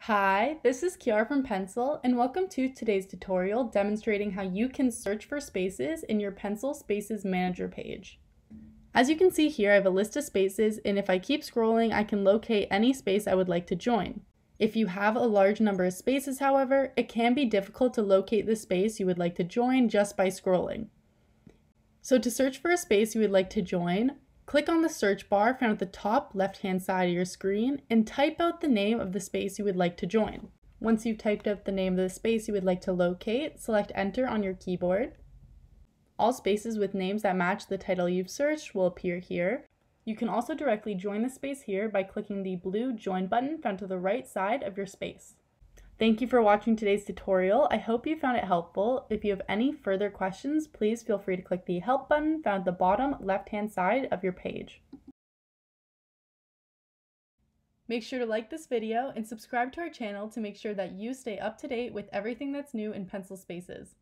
Hi, this is Kiara from Pencil, and welcome to today's tutorial demonstrating how you can search for spaces in your Pencil Spaces Manager page. As you can see here, I have a list of spaces, and if I keep scrolling, I can locate any space I would like to join. If you have a large number of spaces, however, it can be difficult to locate the space you would like to join just by scrolling. So to search for a space you would like to join, click on the search bar found at the top left-hand side of your screen and type out the name of the space you would like to join. Once you've typed out the name of the space you would like to locate, select Enter on your keyboard. All spaces with names that match the title you've searched will appear here. You can also directly join the space here by clicking the blue Join button found to the right side of your space. Thank you for watching today's tutorial. I hope you found it helpful. If you have any further questions, please feel free to click the Help button found at the bottom left-hand side of your page. Make sure to like this video and subscribe to our channel to make sure that you stay up to date with everything that's new in Pencil Spaces.